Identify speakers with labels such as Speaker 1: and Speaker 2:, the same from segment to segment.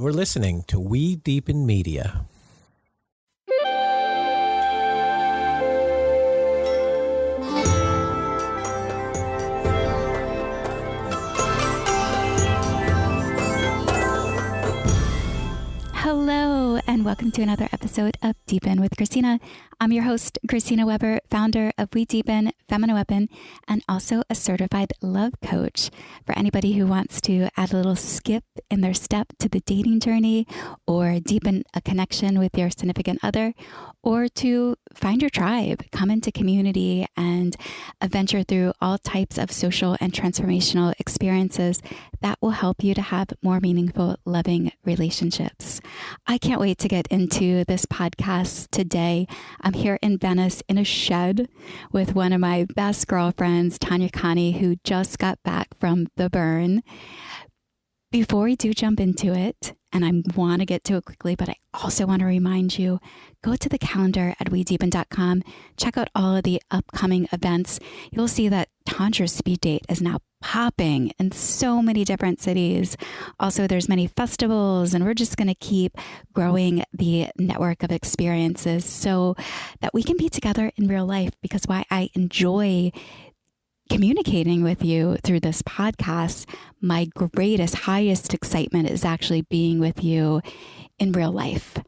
Speaker 1: You're listening to We Deepen Media.
Speaker 2: Hello, and welcome to another episode of Deepen with Christina. I'm your host, Christina Weber, founder of We Deepen, Feminine Weapon, and also a certified love coach for anybody who wants to add a little skip in their step to the dating journey, or deepen a connection with your significant other, or to find your tribe, come into community, and adventure through all types of social and transformational experiences that will help you to have more meaningful, loving relationships. I can't wait to get into this podcast today. I'm here in Venice in a shed with one of my best girlfriends, Tanya Khani, who just got back from the burn. Before we do jump into it, and I want to get to it quickly, but I also want to remind you, go to the calendar at wedeepen.com, check out all of the upcoming events. You'll see that Tantra's speed date is now popping in so many different cities. Also, there's many festivals, and we're just going to keep growing the network of experiences so that we can be together in real life, because why I enjoy communicating with you through this podcast, my greatest, highest excitement is actually being with you in real life.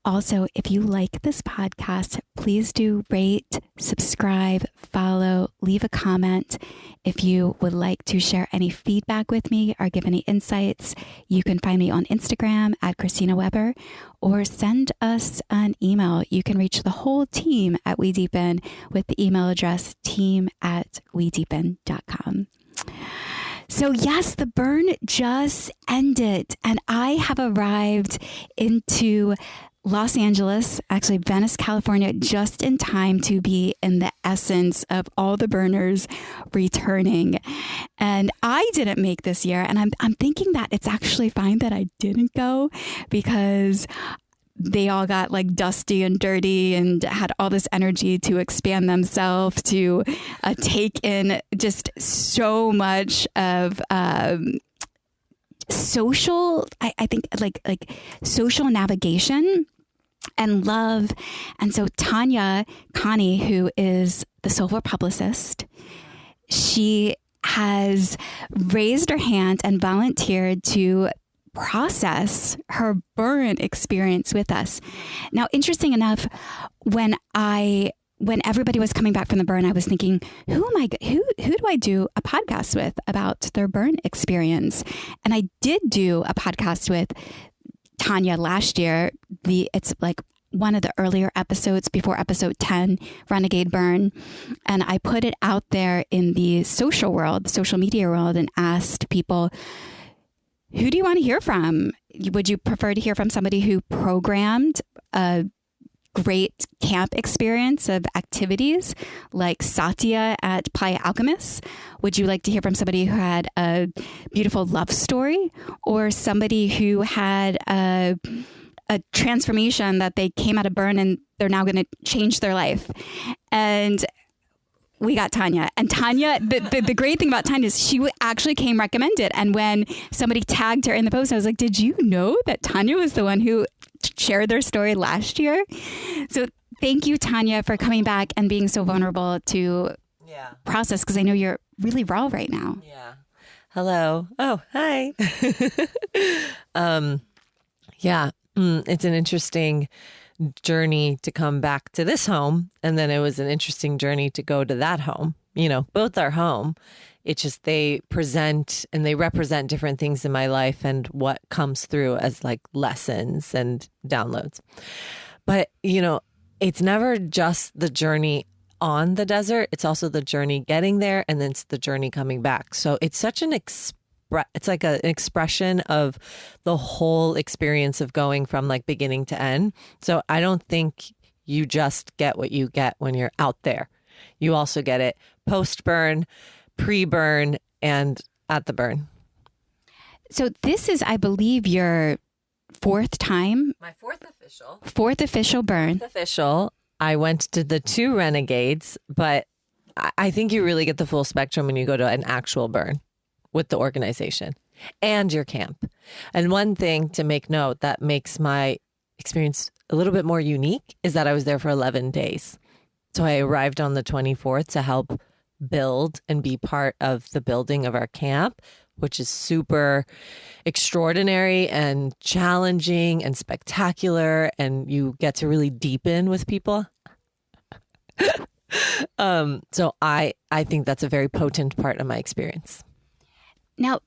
Speaker 2: Also, if you like this podcast, please do rate, subscribe, follow, leave a comment. If you would like to share any feedback with me or give any insights, you can find me on Instagram at Christina Weber, or send us an email. You can reach the whole team at We Deepen with the email address team@wedeepen.com. So yes, the burn just ended, and I have arrived into Los Angeles, actually Venice, California, just in time to be in the essence of all the burners returning. And I didn't make this year, and I'm thinking that it's actually fine that I didn't go, because they all got like dusty and dirty and had all this energy to expand themselves, to take in just so much of social, I think like social navigation and love. And so Tanya Khani, who is the soulful publicist, she has raised her hand and volunteered to process her burn experience with us. Now, interesting enough, when everybody was coming back from the burn, I was thinking, who do I do a podcast with about their burn experience? And I did do a podcast with Tanya last year. It's like one of the earlier episodes before episode 10, Renegade Burn. And I put it out there in the social world, the social media world, and asked people, who do you want to hear from? Would you prefer to hear from somebody who programmed a great camp experience of activities like Satya at Playa Alchemist? Would you like to hear from somebody who had a beautiful love story, or somebody who had a transformation that they came out of burn and they're now going to change their life? And we got Tanya. And Tanya, the great thing about Tanya is she actually came recommended. And when somebody tagged her in the post, I was like, did you know that Tanya was the one who shared their story last year? So thank you, Tanya, for coming back and being so vulnerable to process, because I know you're really raw right now.
Speaker 3: Yeah. Hello. Oh, hi. It's an interesting journey to come back to this home, and then it was an interesting journey to go to that home. You know, both are home. It's just they present and they represent different things in my life and what comes through as like lessons and downloads. But, you know, it's never just the journey on the desert. It's also the journey getting there, and then it's the journey coming back. So it's such an it's like an expression of the whole experience of going from like beginning to end. So I don't think you just get what you get when you're out there. You also get it post-burn, pre-burn, and at the burn.
Speaker 2: So this is, I believe, your fourth time?
Speaker 3: My fourth official.
Speaker 2: Fourth official burn.
Speaker 3: Fourth official. I went to the 2 Renegades, but I think you really get the full spectrum when you go to an actual burn with the organization. and your camp. And one thing to make note that makes my experience a little bit more unique is that I was there for 11 days. So I arrived on the 24th to help build and be part of the building of our camp, which is super extraordinary and challenging and spectacular. And you get to really deepen with people. So I think that's a very potent part of my experience.
Speaker 2: Now,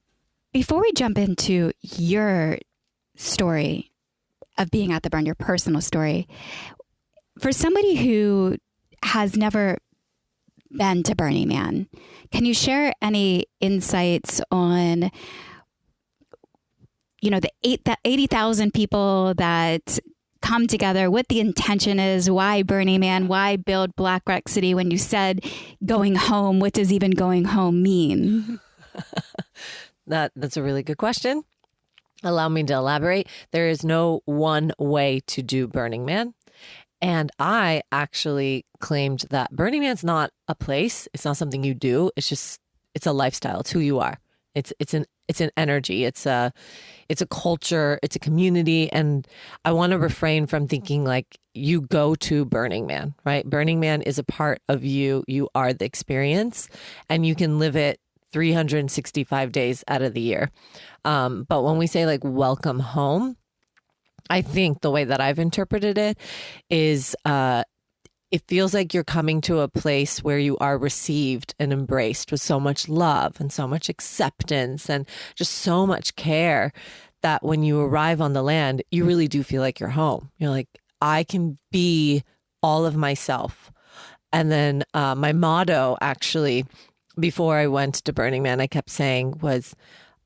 Speaker 2: before we jump into your story of being at the burn, your personal story, for somebody who has never been to Burning Man, can you share any insights on, the 80,000 people that come together, what the intention is, why Burning Man, why build Black Rock City? When you said going home, what does even going home mean?
Speaker 3: That's a really good question. Allow me to elaborate. There is no one way to do Burning Man. And I actually claimed that Burning Man's not a place. It's not something you do. It's a lifestyle. It's who you are. It's an energy. It's a culture. It's a community. And I want to refrain from thinking like you go to Burning Man, right? Burning Man is a part of you. You are the experience, and you can live it 365 days out of the year. But when we say like welcome home, I think the way that I've interpreted it is it feels like you're coming to a place where you are received and embraced with so much love and so much acceptance and just so much care that when you arrive on the land, you really do feel like you're home. You're like, I can be all of myself. And then my motto, actually, before I went to Burning Man, I kept saying was,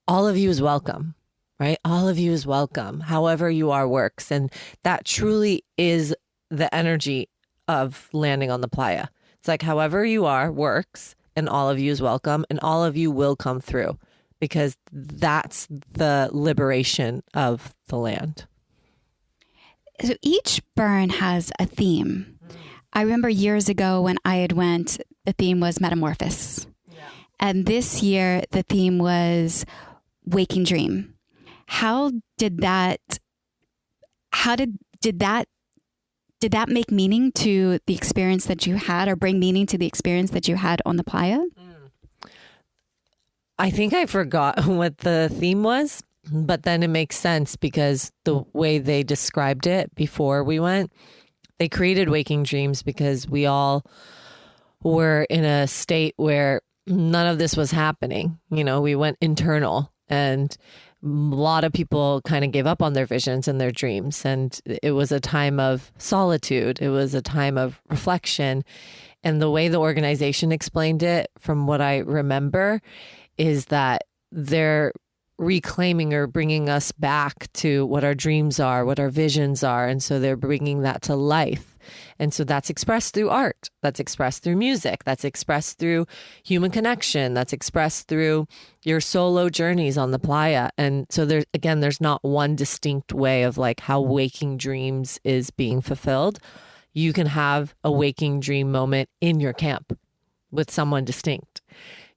Speaker 3: all of you is welcome, right? All of you is welcome. However you are works. And that truly is the energy of landing on the playa. It's like, however you are works, and all of you is welcome, and all of you will come through, because that's the liberation of the land.
Speaker 2: So each burn has a theme. I remember years ago when I had went, the theme was metamorphosis. And this year, the theme was waking dream. How did that make meaning to the experience that you had, or bring meaning to the experience that you had on the playa?
Speaker 3: I think I forgot what the theme was, but then it makes sense because the way they described it before we went, they created waking dreams because we all were in a state where none of this was happening. We went internal, and a lot of people kind of gave up on their visions and their dreams. And it was a time of solitude. It was a time of reflection. And the way the organization explained it, from what I remember, is that they're reclaiming or bringing us back to what our dreams are, what our visions are. And so they're bringing that to life. And so that's expressed through art, that's expressed through music, that's expressed through human connection, that's expressed through your solo journeys on the playa. And so there's not one distinct way of like how waking dreams is being fulfilled. You can have a waking dream moment in your camp with someone distinct.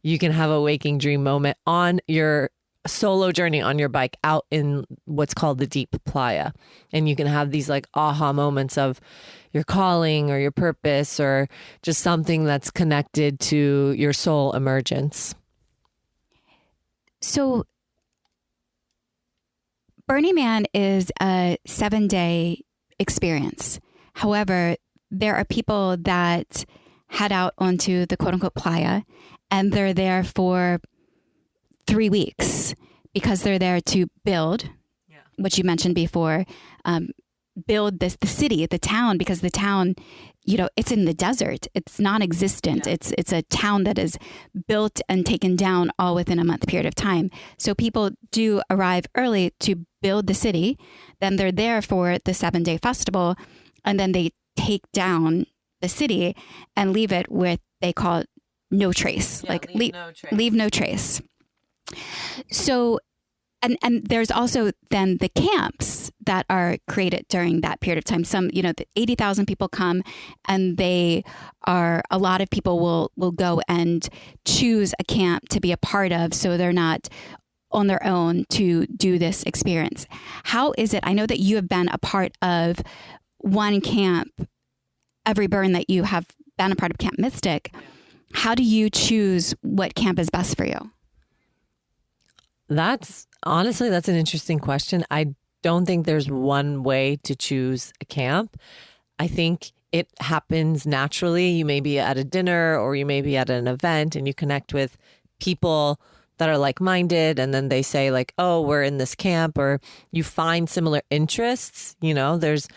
Speaker 3: You can have a waking dream moment on your solo journey on your bike out in what's called the deep playa. And you can have these like aha moments of your calling or your purpose or just something that's connected to your soul emergence.
Speaker 2: So Burning Man is a 7-day experience. However, there are people that head out onto the quote unquote playa, and they're there for 3 weeks because they're there to build, which you mentioned before, build the city, the town, because the town, it's in the desert. It's non-existent. Yeah. It's a town that is built and taken down all within a month period of time. So people do arrive early to build the city. Then they're there for the 7-day festival, and then they take down the city and leave it with, they call it no trace, leave no trace. So, and there's also then the camps that are created during that period of time. Some, the 80,000 people come, and a lot of people will go and choose a camp to be a part of. So they're not on their own to do this experience. How is it? I know that you have been a part of one camp, every burn that you have been a part of Camp Mystic. How do you choose what camp is best for you?
Speaker 3: That's an interesting question. I don't think there's one way to choose a camp. I think it happens naturally. You may be at a dinner or you may be at an event and you connect with people that are like-minded, and then they say like, oh, we're in this camp, or you find similar interests. You know, there's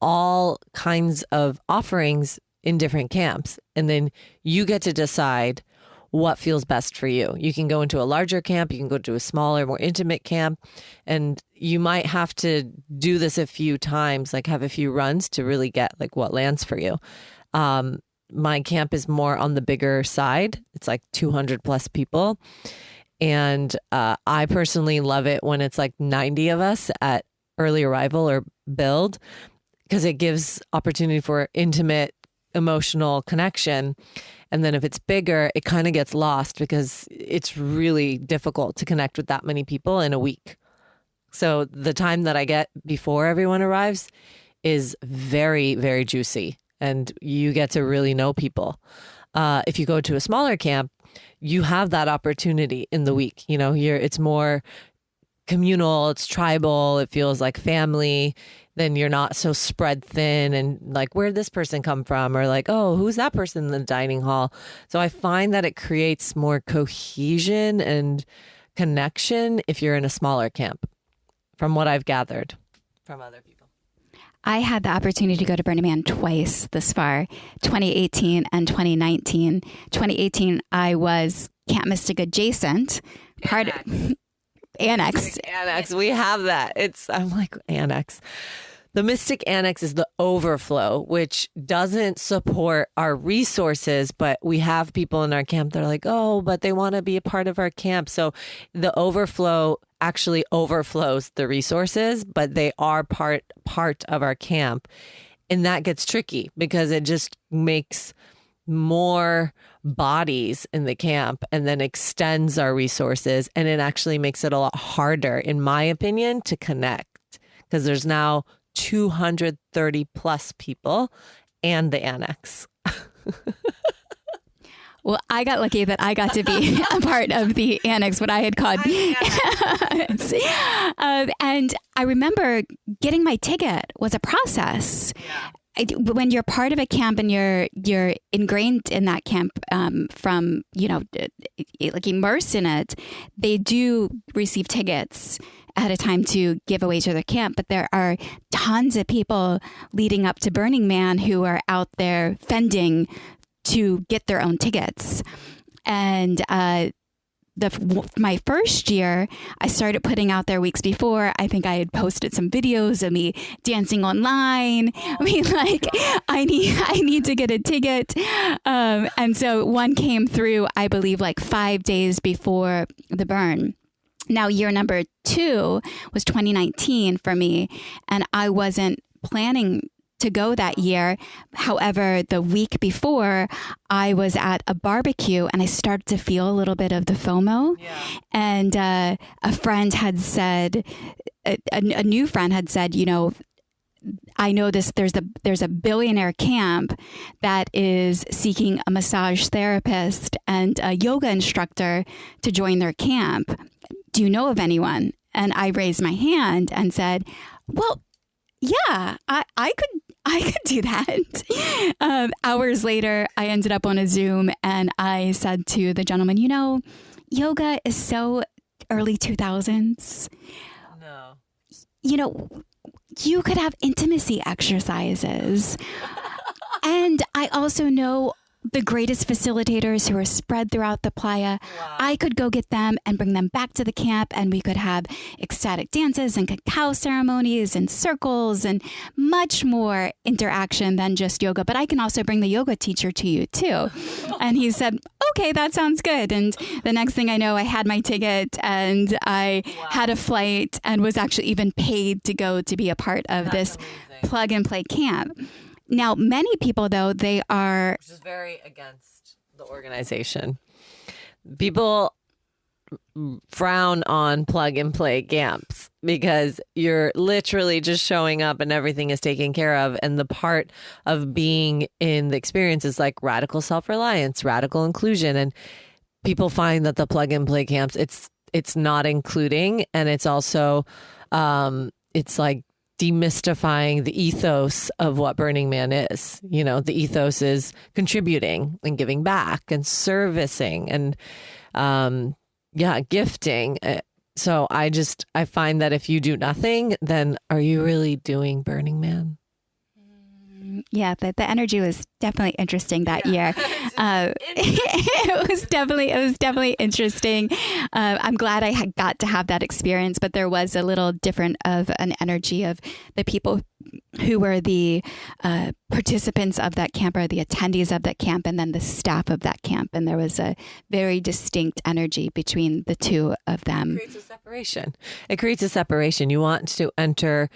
Speaker 3: all kinds of offerings in different camps, and then you get to decide what feels best for you. You can go into a larger camp, you can go to a smaller, more intimate camp, and you might have to do this a few times, like have a few runs to really get like what lands for you. My camp is more on the bigger side. It's like 200 plus people. And I personally love it when it's like 90 of us at early arrival or build, because it gives opportunity for intimate, emotional connection. And then if it's bigger, it kind of gets lost because it's really difficult to connect with that many people in a week. So the time that I get before everyone arrives is very, very juicy, and you get to really know people. If you go to a smaller camp, you have that opportunity in the week. You know, it's more communal, it's tribal, it feels like family. Then you're not so spread thin and like, where'd this person come from? Or like, oh, who's that person in the dining hall? So I find that it creates more cohesion and connection if you're in a smaller camp, from what I've gathered from other people.
Speaker 2: I had the opportunity to go to Burning Man twice this far, 2018 and 2019. 2018, I was Camp Mystic adjacent. Annex.
Speaker 3: Annex. We have that. I'm like, Annex. The Mystic Annex is the overflow, which doesn't support our resources, but we have people in our camp that are like, oh, but they want to be a part of our camp. So the overflow actually overflows the resources, but they are part of our camp. And that gets tricky because it just makes more bodies in the camp and then extends our resources. And it actually makes it a lot harder, in my opinion, to connect, because there's now 230 plus people and the Annex.
Speaker 2: Well, I got lucky that I got to be a part of the Annex, what I had called. And I remember getting my ticket was a process. Yeah. When you're part of a camp and you're ingrained in that camp from, like immersed in it, they do receive tickets ahead of time to give away to their camp. But there are tons of people leading up to Burning Man who are out there fending to get their own tickets. And my first year, I started putting out there weeks before. I think I had posted some videos of me dancing online. I mean, like, I need to get a ticket. And so one came through, I believe, like 5 days before the burn. Now, year number 2 was 2019 for me, and I wasn't planning to go that year. However, the week before, I was at a barbecue and I started to feel a little bit of the FOMO. Yeah. And a friend had said, a new friend had said, I know there's a billionaire camp that is seeking a massage therapist and a yoga instructor to join their camp. Do you know of anyone? And I raised my hand and said, well, yeah, I could do that. Hours later, I ended up on a Zoom and I said to the gentleman, yoga is so early 2000s.
Speaker 3: No.
Speaker 2: You could have intimacy exercises. And I also know the greatest facilitators who are spread throughout the playa. Wow. I could go get them and bring them back to the camp, and we could have ecstatic dances and cacao ceremonies and circles and much more interaction than just yoga. But I can also bring the yoga teacher to you too. And he said, okay, that sounds good. And the next thing I know, I had my ticket and I had a flight and was actually even paid to go to be a part of this plug and play camp. Now, many people, though, they are...
Speaker 3: Which is very against the organization. People frown on plug and play camps because you're literally just showing up and everything is taken care of. And the part of being in the experience is like radical self-reliance, radical inclusion. And people find that the plug and play camps, it's not including. And it's also, it's like demystifying the ethos of what Burning Man is. You know, the ethos is contributing and giving back and servicing and, gifting. So I find that if you do nothing, then are you really doing Burning Man?
Speaker 2: Yeah, the energy was definitely interesting that year. It was definitely interesting. I'm glad I got to have that experience, but there was a little different of an energy of the people who were the participants of that camp or the attendees of that camp and then the staff of that camp. And there was a very distinct energy between the two of them.
Speaker 3: It creates a separation. It creates a separation. You want to enter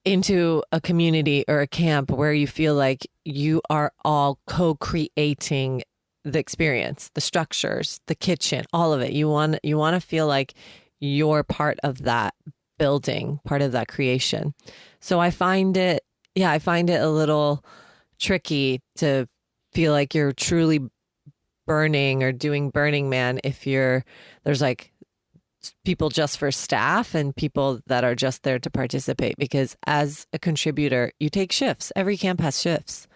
Speaker 3: into a community or a camp where you feel like you are all co-creating the experience, the structures, the kitchen, all of it. You want to feel like you're part of that building, part of that creation. So I find it a little tricky to feel like you're truly burning or doing Burning Man if there's like people just for staff and people that are just there to participate, because as a contributor, you take shifts. Every camp has shifts,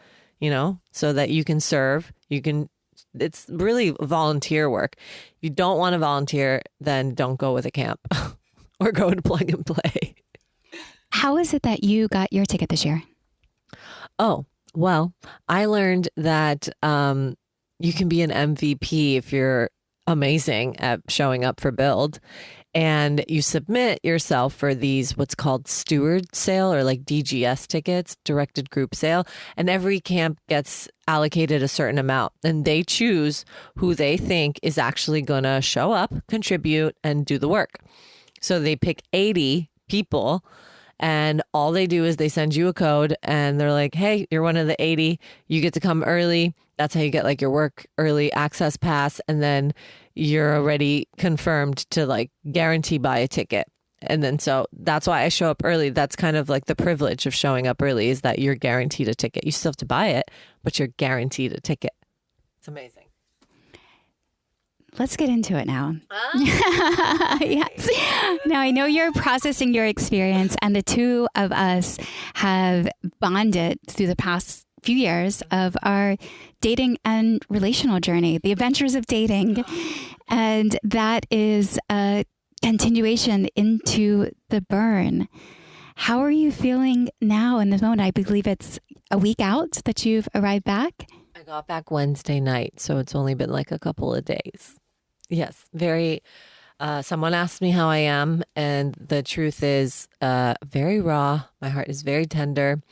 Speaker 3: so that you can serve, it's really volunteer work. If you don't want to volunteer, then don't go with a camp or go to plug and play.
Speaker 2: How is it that you got your ticket this year?
Speaker 3: Oh, well, I learned that you can be an MVP if you're amazing at showing up for build, and you submit yourself for these what's called steward sale or like DGS tickets, directed group sale, and every camp gets allocated a certain amount and they choose who they think is actually going to show up, contribute, and do the work. So they pick 80 people, and all they do is they send you a code and they're like, hey, you're one of the 80. You get to come early. That's how you get like your work early access pass. And then you're already confirmed to like guarantee buy a ticket. And then so that's why I show up early. That's kind of like the privilege of showing up early, is that you're guaranteed a ticket. You still have to buy it, but you're guaranteed a ticket. It's amazing.
Speaker 2: Let's get into it now. Yes. Now, I know you're processing your experience, and the two of us have bonded through the past few years of our dating and relational journey, the adventures of dating. And that is a continuation into the burn. How are you feeling now in this moment? I believe it's a week out that you've arrived back.
Speaker 3: I got back Wednesday night, so it's only been like a couple of days. Yes, very. Someone asked me how I am, and the truth is very raw. My heart is very tender.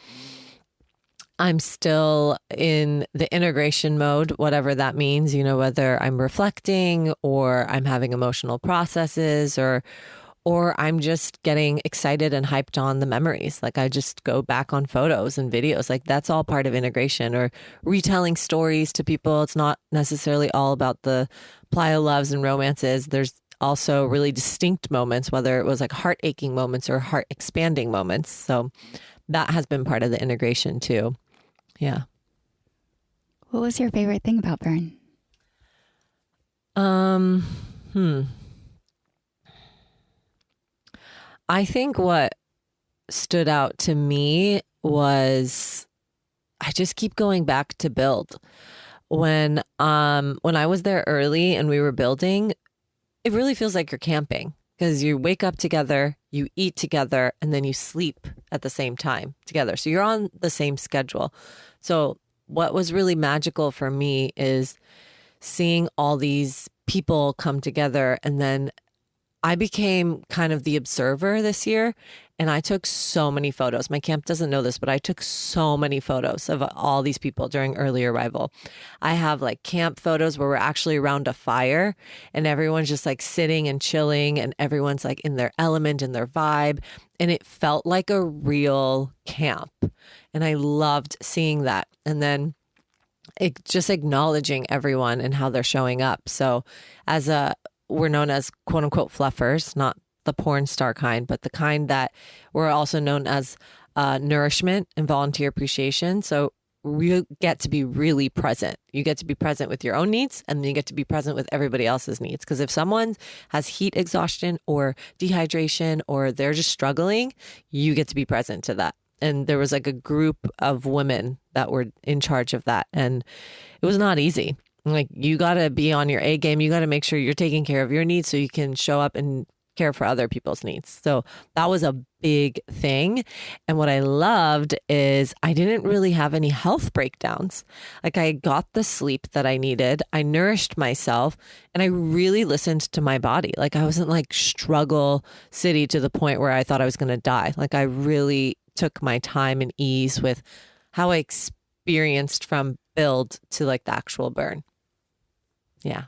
Speaker 3: I'm still in the integration mode, whatever that means, whether I'm reflecting or I'm having emotional processes or I'm just getting excited and hyped on the memories. Like I just go back on photos and videos. Like that's all part of integration, or retelling stories to people. It's not necessarily all about the playa loves and romances. There's also really distinct moments, whether it was like heart aching moments or heart expanding moments. So that has been part of the integration too. Yeah.
Speaker 2: What was your favorite thing about burn?
Speaker 3: I think what stood out to me was I just keep going back to build. When I was there early and we were building, it really feels like you're camping, because you wake up together, you eat together, and then you sleep at the same time together. So you're on the same schedule. So what was really magical for me is seeing all these people come together, and then I became kind of the observer this year, and I took so many photos. My camp doesn't know this, but I took so many photos of all these people during early arrival. I have like camp photos where we're actually around a fire and everyone's just like sitting and chilling, and everyone's like in their element and their vibe. And it felt like a real camp. And I loved seeing that. And then just acknowledging everyone and how they're showing up. So as a were known as quote unquote fluffers, not the porn star kind, but the kind that were also known as nourishment and volunteer appreciation. So you get to be really present. You get to be present with your own needs, and then you get to be present with everybody else's needs. Because if someone has heat exhaustion or dehydration, or they're just struggling, you get to be present to that. And there was like a group of women that were in charge of that. And it was not easy. Like, you got to be on your A game. You got to make sure you're taking care of your needs so you can show up and care for other people's needs. So that was a big thing. And what I loved is I didn't really have any health breakdowns. Like, I got the sleep that I needed. I nourished myself, and I really listened to my body. Like, I wasn't like struggle city to the point where I thought I was going to die. Like, I really took my time and ease with how I experienced from build to like the actual burn. Yeah.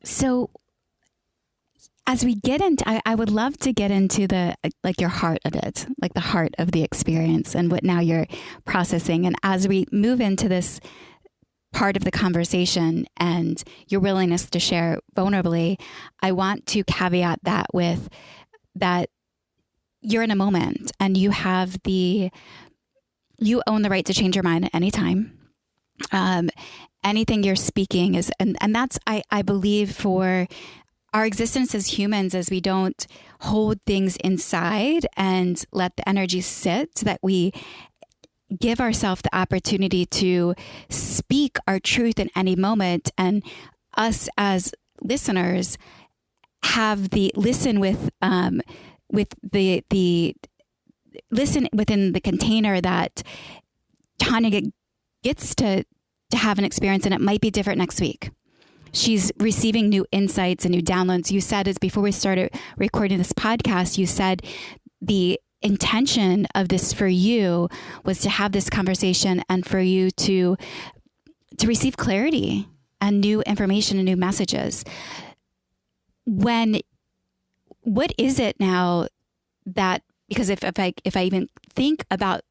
Speaker 2: So as we get into, I would love to get into the, like, your heart of it, like the heart of the experience and what now you're processing. And as we move into this part of the conversation and your willingness to share vulnerably, I want to caveat that with that you're in a moment and you own the right to change your mind at any time. Anything you're speaking is, and that's, I believe, for our existence as humans, as we don't hold things inside and let the energy sit, so that we give ourselves the opportunity to speak our truth in any moment. And us as listeners have the listen with the listen within the container that Tanya gets to have an experience, and it might be different next week. She's receiving new insights and new downloads. You said, as before we started recording this podcast, you said the intention of this for you was to have this conversation and for you to receive clarity and new information and new messages. What is it now that, because if I even think about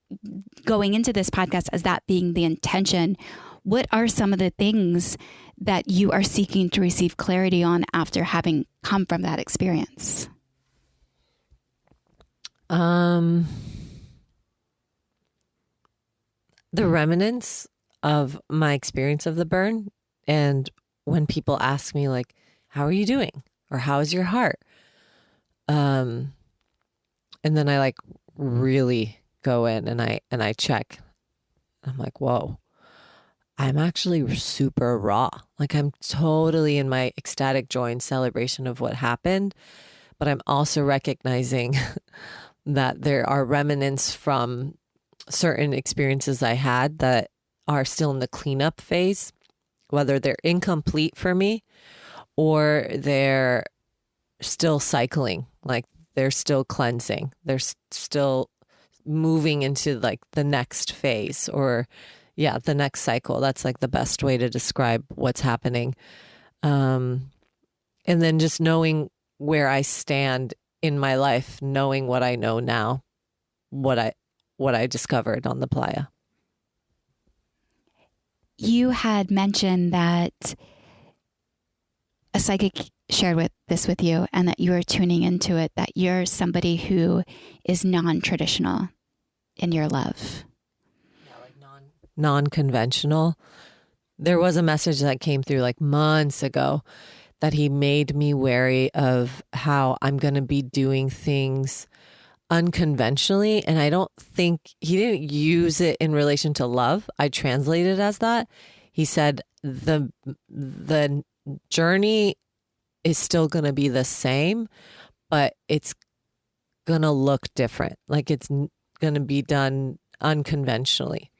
Speaker 2: going into this podcast as that being the intention, what are some of the things that you are seeking to receive clarity on after having come from that experience?
Speaker 3: The remnants of my experience of the burn. And when people ask me, like, how are you doing? Or how is your heart? And then I like really go in and I check. I'm like, whoa, I'm actually super raw. Like, I'm totally in my ecstatic joy and celebration of what happened. But I'm also recognizing that there are remnants from certain experiences I had that are still in the cleanup phase, whether they're incomplete for me or they're still cycling, like they're still cleansing. They're still moving into like the next phase, or the next cycle. That's like the best way to describe what's happening. And then just knowing where I stand in my life, knowing what I know now, what I discovered on the playa.
Speaker 2: You had mentioned that a psychic shared this with you, and that you are tuning into it, that you're somebody who is non-traditional in your love.
Speaker 3: Yeah, like non-conventional. There was a message that came through like months ago that he made me wary of how I'm going to be doing things unconventionally. And I don't think he didn't use it in relation to love. I translated it as that. He said the journey is still going to be the same, but it's going to look different. Like, it's going to be done unconventionally.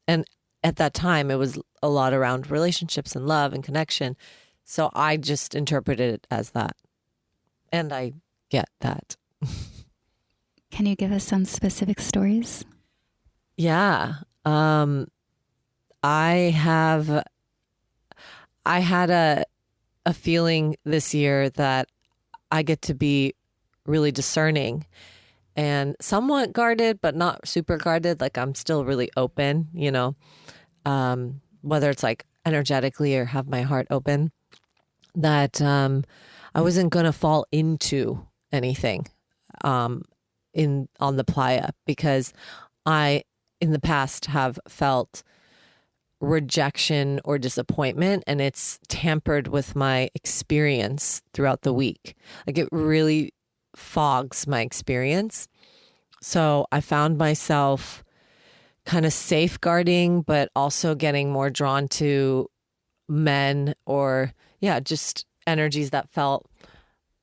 Speaker 3: And at that time, it was a lot around relationships and love and connection. So I just interpreted it as that. And I get that.
Speaker 2: Can you give us some specific stories?
Speaker 3: Yeah. I had a feeling this year that I get to be really discerning and somewhat guarded, but not super guarded. Like, I'm still really open, whether it's like energetically or have my heart open, that I wasn't going to fall into anything on the playa, because I in the past have felt rejection or disappointment, and it's tampered with my experience throughout the week. Like, it really fogs my experience. So I found myself kind of safeguarding, but also getting more drawn to men, or just energies that felt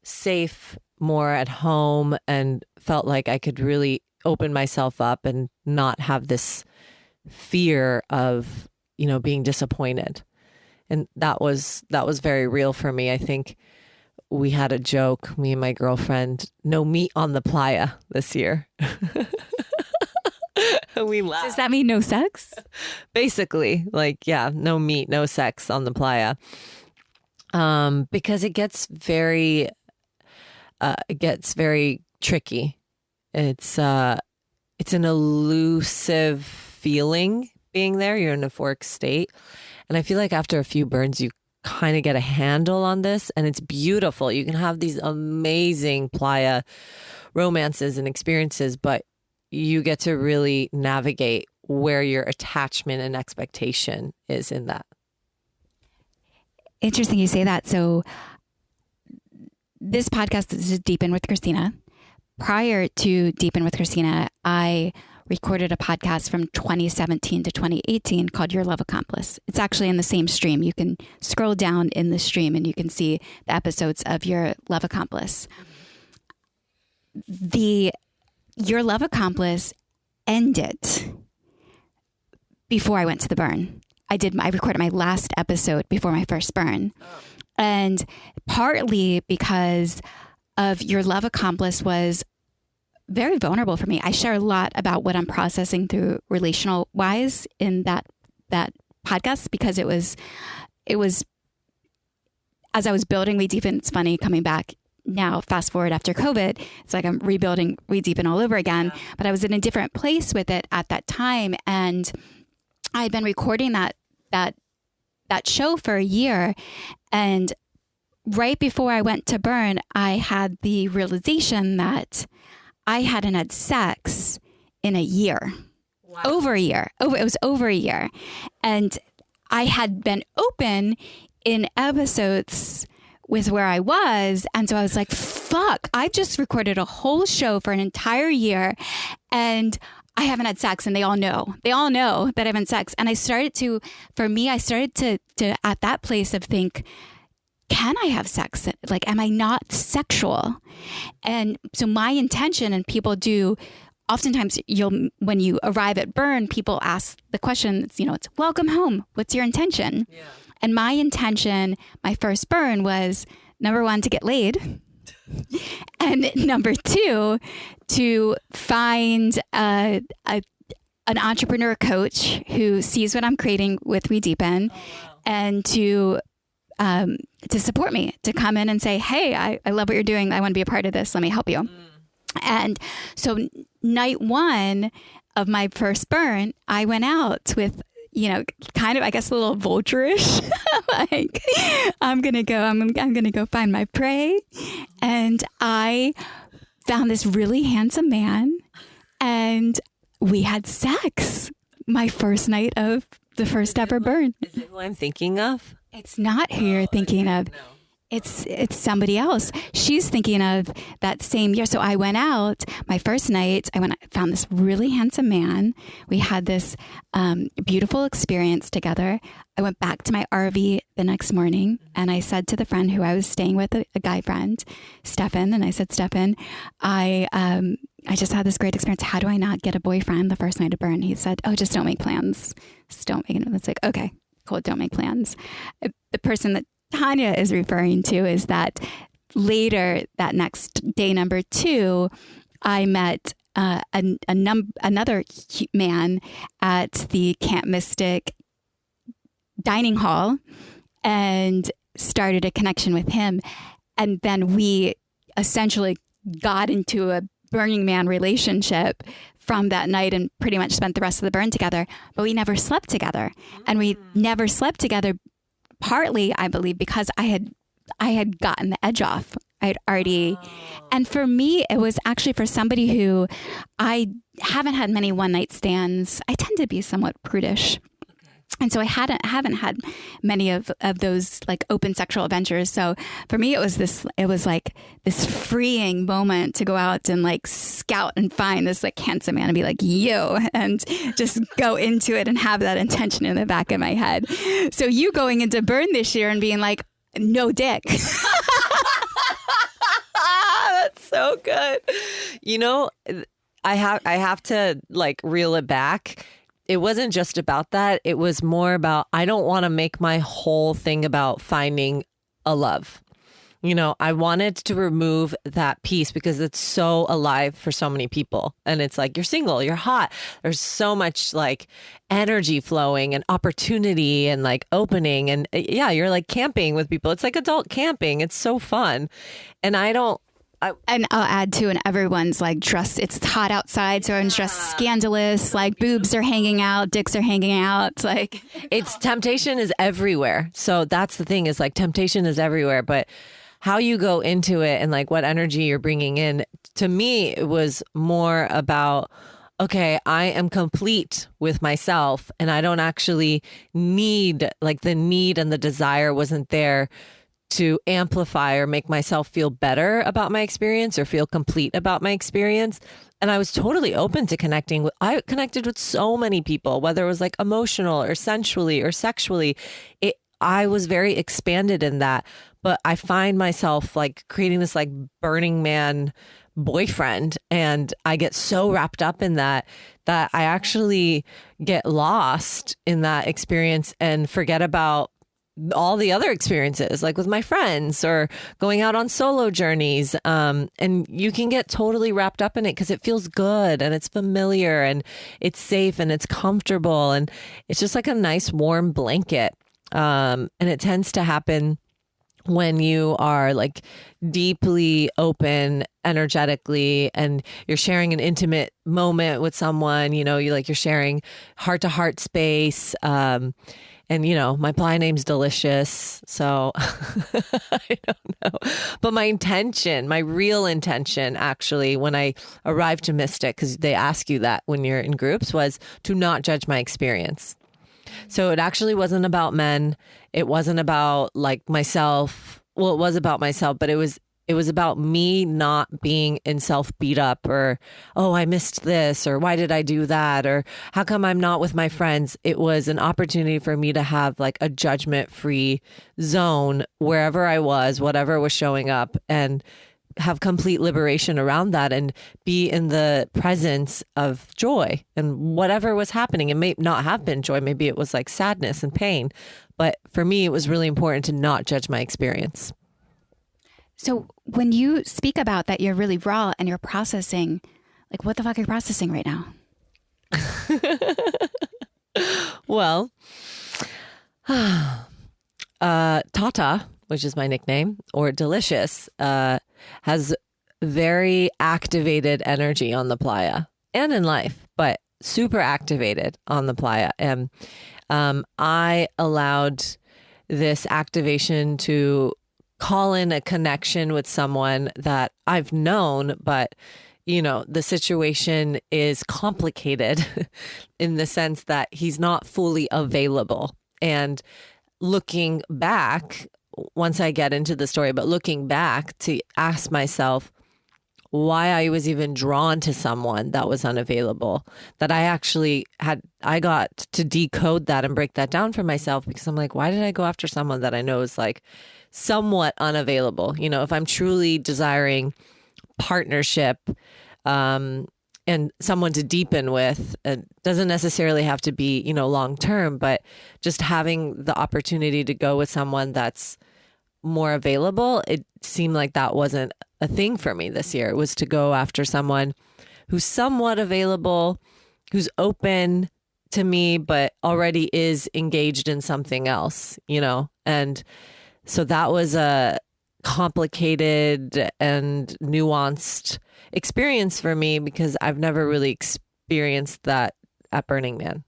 Speaker 3: safe, more at home, and felt like I could really open myself up and not have this fear of, being disappointed. And that was very real for me. I think we had a joke, me and my girlfriend, no meat on the playa this year. We laughed.
Speaker 2: Does that mean no sex?
Speaker 3: Basically, no meat, no sex on the playa. Because it gets very tricky. It's an elusive feeling being there. You're in a euphoric state. And I feel like after a few burns, you kind of get a handle on this, and it's beautiful. You can have these amazing playa romances and experiences, but you get to really navigate where your attachment and expectation is in that.
Speaker 2: Interesting you say that. So this podcast is Deep In with Christina. Prior to Deep In with Christina, I recorded a podcast from 2017 to 2018 called Your Love Accomplice. It's actually in the same stream. You can scroll down in the stream and you can see the episodes of Your Love Accomplice. Your Love Accomplice ended before I went to the burn. I recorded my last episode before my first burn. And partly because of Your Love Accomplice was very vulnerable for me. I share a lot about what I'm processing through relational wise in that podcast, because it was as I was building We Deepen. It's funny coming back now, fast forward after COVID, it's like I'm rebuilding We Deepen all over again, but I was in a different place with it at that time. And I had been recording that show for a year. And right before I went to burn, I had the realization that I hadn't had sex in a year. Wow. Over a year. It was over a year. And I had been open in episodes with where I was. And so I was like, fuck, I've just recorded a whole show for an entire year and I haven't had sex. And they all know that I haven't had sex. And I started to at that place of think, can I have sex? Like, am I not sexual? And so my intention, and people do, oftentimes when you arrive at burn, people ask the question, it's welcome home. What's your intention? Yeah. And my intention, my first burn was, number one, to get laid. And number two, to find an entrepreneur coach who sees what I'm creating with We Deepen, and to support me, to come in and say, hey, I love what you're doing. I want to be a part of this. Let me help you. And so night one of my first burn, I went out with, kind of, I guess, a little vulture-ish. Like, I'm going to go find my prey. And I found this really handsome man and we had sex. My first night of the first ever burn.
Speaker 3: Is it who I'm thinking of?
Speaker 2: It's not who you're thinking of. No. It's somebody else. She's thinking of that same year. So I went out, my first night, found this really handsome man. We had this beautiful experience together. I went back to my RV the next morning and I said to the friend who I was staying with, a guy friend, Stefan, and I said, Stefan, I just had this great experience. How do I not get a boyfriend the first night of burn? He said, oh, just don't make plans. Just don't make it. It's like, okay, cool. Don't make plans. The person that Tanya is referring to is that later, that next day, number 2, I met another man at the Camp Mystic dining hall and started a connection with him. And then we essentially got into a Burning Man relationship from that night and pretty much spent the rest of the burn together, but we never slept together. And we never slept together partly, I believe, because I had gotten the edge off. I'd already, and for me, it was actually for somebody who I haven't had many one night stands. I tend to be somewhat prudish. And so I haven't had many of those like open sexual adventures. So for me, it was like this freeing moment to go out and like scout and find this like handsome man and be like, yo, and just go into it and have that intention in the back of my head. So you going into burn this year and being like, no dick.
Speaker 3: That's so good. You know, I have to like reel it back. It wasn't just about that. It was more about, I don't want to make my whole thing about finding a love. You know, I wanted to remove that piece because it's so alive for so many people. And it's like, you're single, you're hot. There's so much like energy flowing and opportunity and like opening. And yeah, you're like camping with people. It's like adult camping. It's so fun. And
Speaker 2: and I'll add to, and everyone's like dressed, it's hot outside, so everyone's dressed scandalous, like boobs are hanging out, dicks are hanging out. Like
Speaker 3: it's temptation is everywhere. So that's the thing, is like temptation is everywhere, but how you go into it and like what energy you're bringing in, to me, it was more about, okay, I am complete with myself and I don't actually need, like the need and the desire wasn't there to amplify or make myself feel better about my experience or feel complete about my experience. And I was totally open to connecting with, I connected with so many people, whether it was like emotional or sensually or sexually. I was very expanded in that, but I find myself like creating this like Burning Man boyfriend. And I get so wrapped up in that I actually get lost in that experience and forget about all the other experiences, like with my friends or going out on solo journeys. And you can get totally wrapped up in it because it feels good and it's familiar and it's safe and it's comfortable. And it's just like a nice warm blanket. And it tends to happen when you are like deeply open energetically and you're sharing an intimate moment with someone, you know, you're sharing heart to heart space. And, you know, my ply name's Delicious. So I don't know. But my intention, my real intention, actually, when I arrived to Mystic, because they ask you that when you're in groups, was to not judge my experience. So it actually wasn't about men. It wasn't about like myself. Well, it was about myself, but it was about me not being in self beat up or, oh, I missed this, or why did I do that? Or how come I'm not with my friends? It was an opportunity for me to have like a judgment free zone wherever I was, whatever was showing up, and have complete liberation around that and be in the presence of joy and whatever was happening. It may not have been joy. Maybe it was like sadness and pain. But for me, it was really important to not judge my experience.
Speaker 2: So when you speak about that, you're really raw and you're processing, like what the fuck are you processing right now?
Speaker 3: Well, Tata, which is my nickname, or Delicious, has very activated energy on the playa and in life, but super activated on the playa. And I allowed this activation to call in a connection with someone that I've known, but you know, the situation is complicated in the sense that he's not fully available. And looking back, once I get into the story, but looking back to ask myself why I was even drawn to someone that was unavailable, that I got to decode that and break that down for myself, because I'm like, why did I go after someone that I know is like somewhat unavailable? You know, if I'm truly desiring partnership and someone to deepen with, it doesn't necessarily have to be, you know, long term, but just having the opportunity to go with someone that's more available, it seemed like that wasn't a thing for me this year. It was to go after someone who's somewhat available, who's open to me, but already is engaged in something else, you know? And so that was complicated and nuanced experience for me because I've never really experienced that at Burning Man.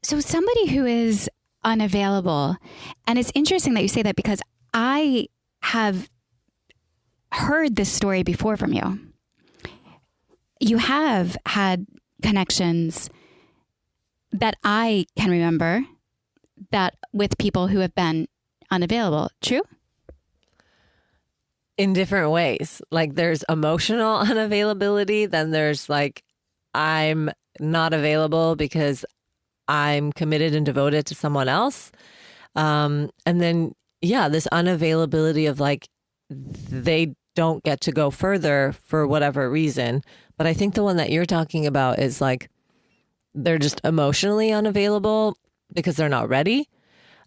Speaker 2: So somebody who is unavailable, and it's interesting that you say that because I have heard this story before from you. You have had connections that I can remember that with people who have been unavailable. True?
Speaker 3: In different ways. Like there's emotional unavailability, then there's like I'm not available because I'm committed and devoted to someone else. And then, yeah, this unavailability of like, they don't get to go further for whatever reason. But I think the one that you're talking about is like, they're just emotionally unavailable because they're not ready.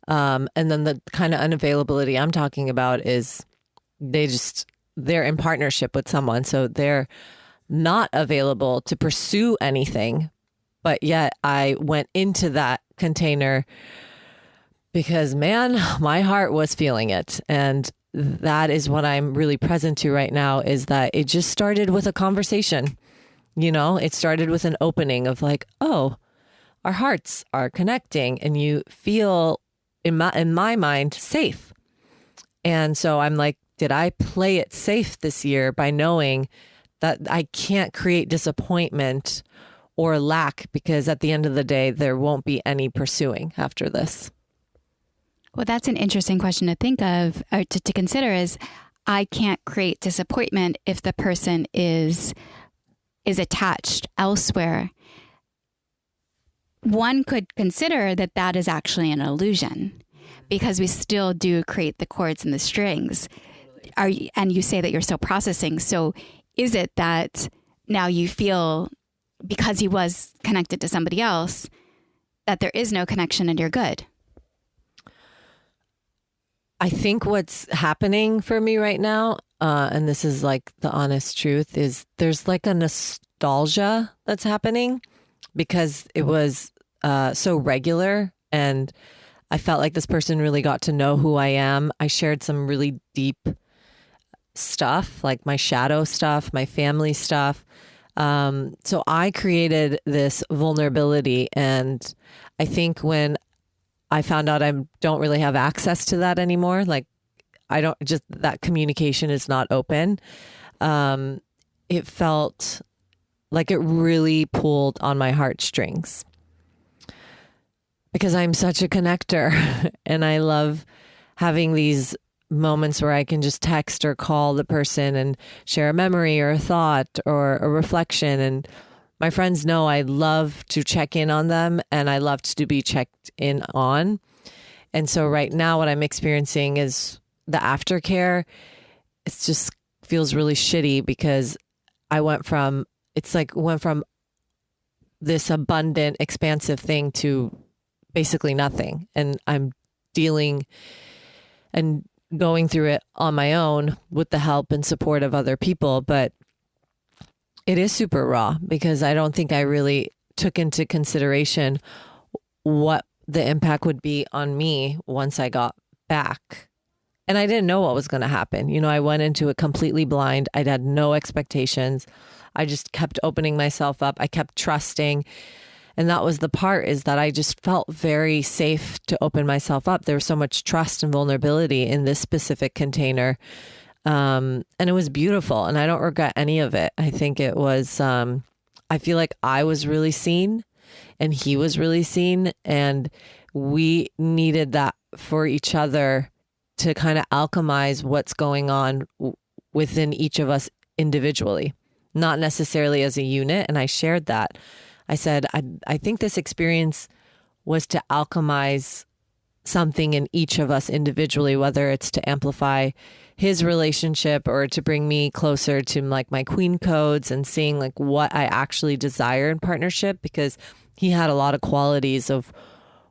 Speaker 3: And then the kind of unavailability I'm talking about is they're in partnership with someone. So they're not available to pursue anything. But yet I went into that container because, man, my heart was feeling it. And that is what I'm really present to right now, is that it just started with a conversation. You know, it started with an opening of like, oh, our hearts are connecting and you feel in my mind safe. And so I'm like, did I play it safe this year by knowing that I can't create disappointment or lack, because at the end of the day, there won't be any pursuing after this?
Speaker 2: Well, that's an interesting question to think of or to consider is I can't create disappointment if the person is attached elsewhere. One could consider that that is actually an illusion because we still do create the chords and the strings. And you say that you're still processing. So is it that now you feel because he was connected to somebody else that there is no connection and you're good?
Speaker 3: I think what's happening for me right now, and this is like the honest truth, is there's like a nostalgia that's happening because it was so regular and I felt like this person really got to know who I am. I shared some really deep stuff, like my shadow stuff, my family stuff. So I created this vulnerability, and I think when I found out I don't really have access to that anymore, like that communication is not open. It felt like it really pulled on my heartstrings because I'm such a connector and I love having these moments where I can just text or call the person and share a memory or a thought or a reflection. And my friends know I love to check in on them and I love to be checked in on. And so right now what I'm experiencing is the aftercare. It just feels really shitty because I went from this abundant, expansive thing to basically nothing. And I'm dealing and going through it on my own with the help and support of other people. But it is super raw because I don't think I really took into consideration what the impact would be on me once I got back. And I didn't know what was going to happen. You know, I went into it completely blind. I had no expectations. I just kept opening myself up. I kept trusting. And that was the part, is that I just felt very safe to open myself up. There was so much trust and vulnerability in this specific container. And it was beautiful. And I don't regret any of it. I think it was, I feel like I was really seen and he was really seen. And we needed that for each other to kind of alchemize what's going on within each of us individually, not necessarily as a unit. And I shared that. I said, I think this experience was to alchemize something in each of us individually, whether it's to amplify his relationship or to bring me closer to like my queen codes and seeing like what I actually desire in partnership, because he had a lot of qualities of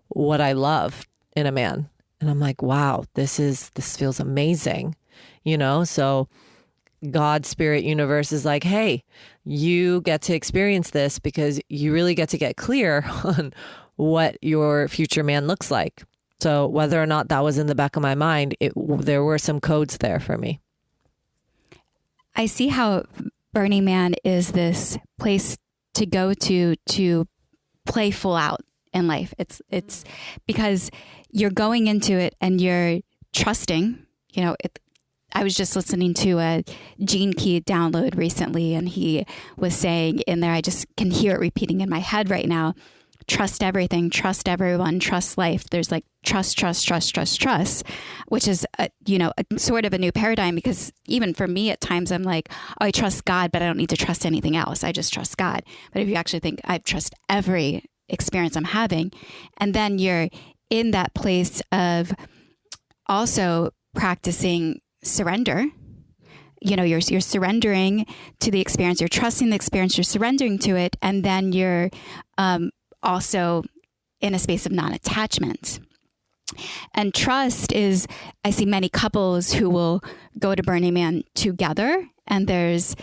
Speaker 3: what I love in a man. And I'm like, wow, this feels amazing, you know? So God, spirit, universe is like, hey, you get to experience this because you really get to get clear on what your future man looks like. So whether or not that was in the back of my mind, there were some codes there for me.
Speaker 2: I see how Burning Man is this place to go to play full out in life. It's because you're going into it and you're trusting. I was just listening to a Gene Key download recently, and he was saying in there, I just can hear it repeating in my head right now: trust everything, trust everyone, trust life. There's like trust, which is a sort of a new paradigm, because even for me at times I'm like, oh, I trust God, but I don't need to trust anything else. I just trust God. But if you actually think, I trust every experience I'm having, and then you're in that place of also practicing surrender. You're surrendering to the experience, you're trusting the experience, you're surrendering to it, and then you're also in a space of non-attachment. And trust is, I see many couples who will go to Burning Man together, and there's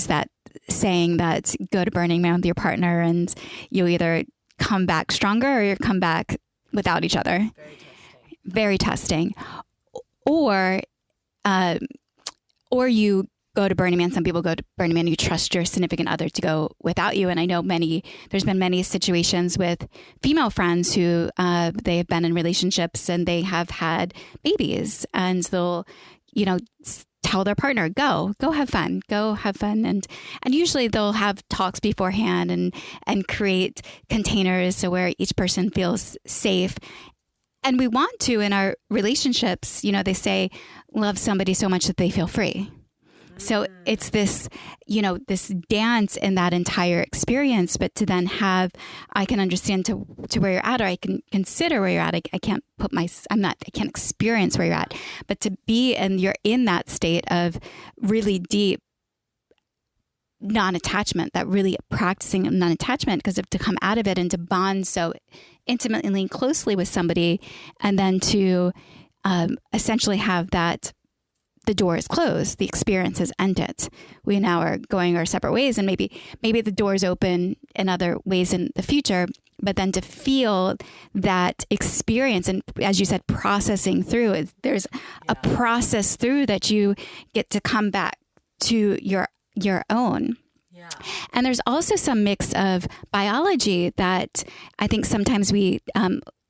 Speaker 2: that saying that go to Burning Man with your partner and you either come back stronger or you come back without each other. Very testing. Or you go to Burning Man. Some people go to Burning Man. You trust your significant other to go without you. And I know there's been many situations with female friends who they have been in relationships and they have had babies, and they'll, tell their partner, go have fun. And usually they'll have talks beforehand and create containers so where each person feels safe. And we want to, in our relationships, they say, love somebody so much that they feel free. So it's this, this dance in that entire experience, but to then have, I can understand to where you're at, or I can consider where you're at. I can't I can't experience where you're at, but to be, and you're in that state of really deep non-attachment, that really practicing non-attachment, because to come out of it and to bond so intimately and closely with somebody, and then to essentially have that the door is closed, the experience has ended. We now are going our separate ways, and maybe the door's open in other ways in the future, but then to feel that experience, and as you said, processing through it, there's a process through that you get to come back to your own. Yeah. And there's also some mix of biology that I think sometimes we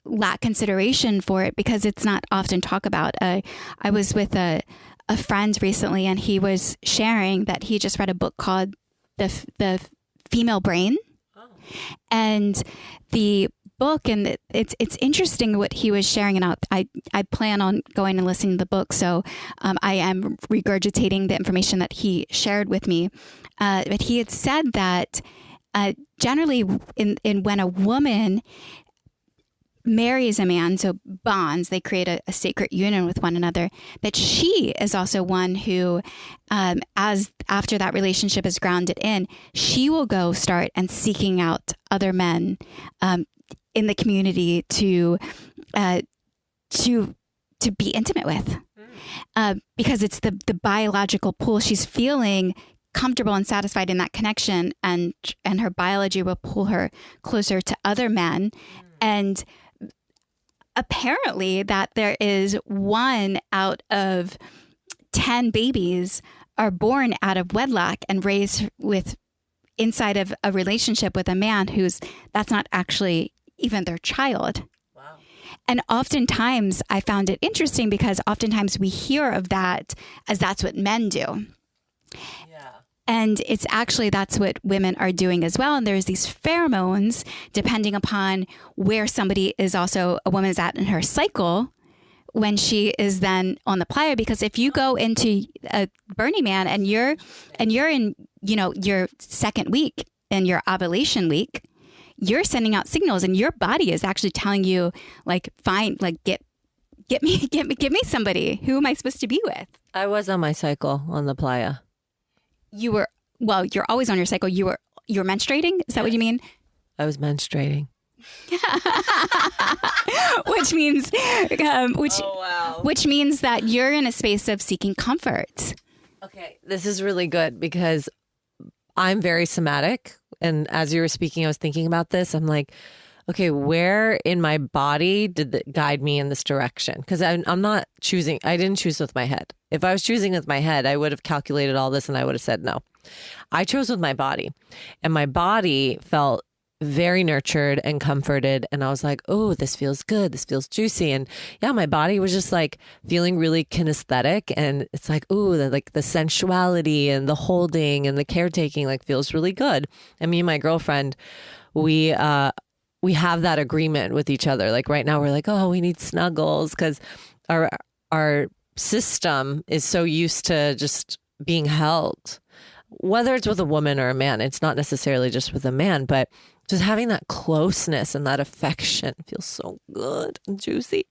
Speaker 2: lack consideration for it, because it's not often talked about. I was with a friend recently, and he was sharing that he just read a book called The Female Brain. Oh. And the book, and it's interesting what he was sharing, and I plan on going and listening to the book, so I am regurgitating the information that he shared with me. But he had said that generally in when a woman marries a man, so bonds, they create a sacred union with one another, that she is also one who, as after that relationship is grounded in, she will go start and seeking out other men in the community to be intimate with, because it's the biological pull. She's feeling comfortable and satisfied in that connection, and her biology will pull her closer to other men. And apparently that there is 1 out of 10 babies are born out of wedlock and raised inside of a relationship with a man that's not actually even their child. Wow. And oftentimes I found it interesting, because oftentimes we hear of that as that's what men do. Yeah. And it's actually, that's what women are doing as well. And there's these pheromones, depending upon where somebody is also, a woman is at in her cycle, when she is then on the playa. Because if you go into a Burning Man and you're in, your second week and your ovulation week, you're sending out signals, and your body is actually telling you, like, fine, like, get me somebody. Who am I supposed to be with?
Speaker 3: I was on my cycle on the playa.
Speaker 2: You're always on your cycle. You were menstruating? Is that what you mean?
Speaker 3: I was menstruating.
Speaker 2: Which means, which means that you're in a space of seeking comfort.
Speaker 3: Okay, this is really good, because I'm very somatic. And as you were speaking, I was thinking about this. I'm like, okay, where in my body did it guide me in this direction? Because I'm not choosing. I didn't choose with my head. If I was choosing with my head, I would have calculated all this and I would have said no. I chose with my body, and my body felt very nurtured and comforted. And I was like, oh, this feels good. This feels juicy. And yeah, my body was just like feeling really kinesthetic. And it's like, ooh, the sensuality and the holding and the caretaking like feels really good. And me and my girlfriend, we have that agreement with each other. Like right now we're like, oh, we need snuggles, because our system is so used to just being held, whether it's with a woman or a man. It's not necessarily just with a man, but just having that closeness and that affection feels so good and juicy.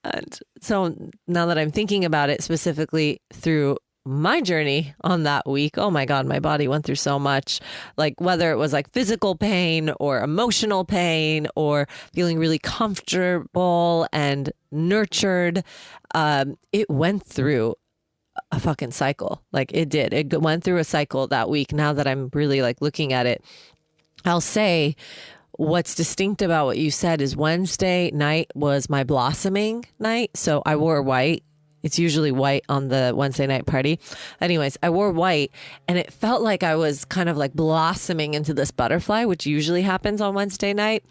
Speaker 3: And so now that I'm thinking about it specifically through my journey on that week, oh my God, my body went through so much, like whether it was like physical pain or emotional pain or feeling really comfortable and nurtured. It went through a fucking cycle. Like it did. It went through a cycle that week. Now that I'm really like looking at it, I'll say what's distinct about what you said is Wednesday night was my blossoming night. So I wore white. It's usually white on the Wednesday night party. Anyways, I wore white and it felt like I was kind of like blossoming into this butterfly, which usually happens on Wednesday night.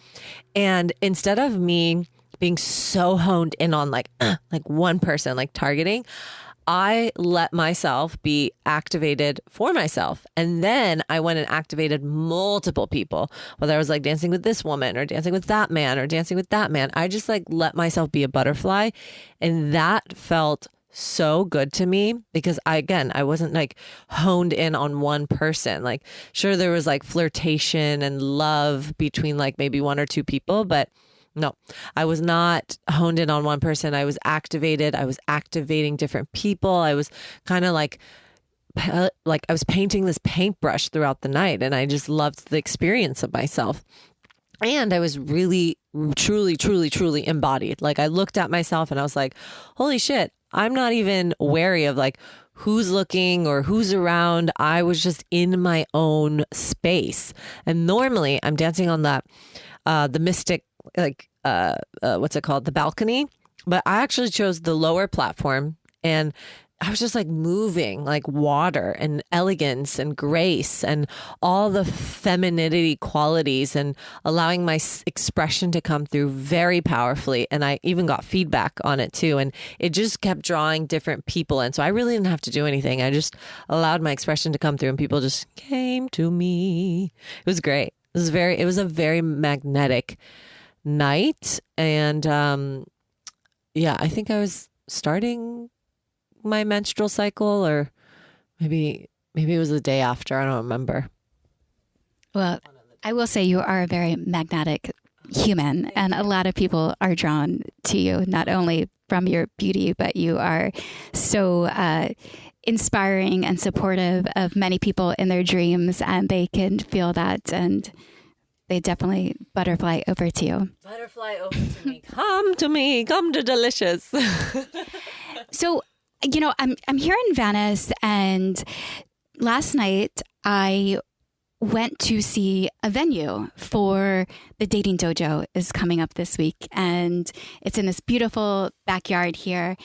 Speaker 3: And instead of me being so honed in on like one person, like targeting, I let myself be activated for myself. And then I went and activated multiple people, whether I was like dancing with this woman or dancing with that man or dancing with that man. I just like let myself be a butterfly. And that felt so good to me because I wasn't like honed in on one person. Like sure, there was like flirtation and love between like maybe one or two people, but no, I was not honed in on one person. I was activated. I was activating different people. I was kind of like I was painting this paintbrush throughout the night, and I just loved the experience of myself. And I was really, truly, truly, truly embodied. Like I looked at myself and I was like, holy shit, I'm not even wary of like who's looking or who's around. I was just in my own space. And normally I'm dancing on that, the mystic, what's it called? The balcony. But I actually chose the lower platform, and I was just like moving like water and elegance and grace and all the femininity qualities and allowing my expression to come through very powerfully. And I even got feedback on it too. And it just kept drawing different people in. So I really didn't have to do anything. I just allowed my expression to come through and people just came to me. It was great. It was a very magnetic night. And I think I was starting my menstrual cycle, or maybe it was the day after. I don't remember.
Speaker 2: Well, I will say you are a very magnetic human, and a lot of people are drawn to you, not only from your beauty, but you are so inspiring and supportive of many people in their dreams, and they can feel that, and they definitely butterfly over to you.
Speaker 3: Butterfly over to me. Come to me. Come to Delicious.
Speaker 2: So, you know, I'm here in Venice, and last night I went to see a venue for the Dating Dojo is coming up this week, and it's in this beautiful backyard here.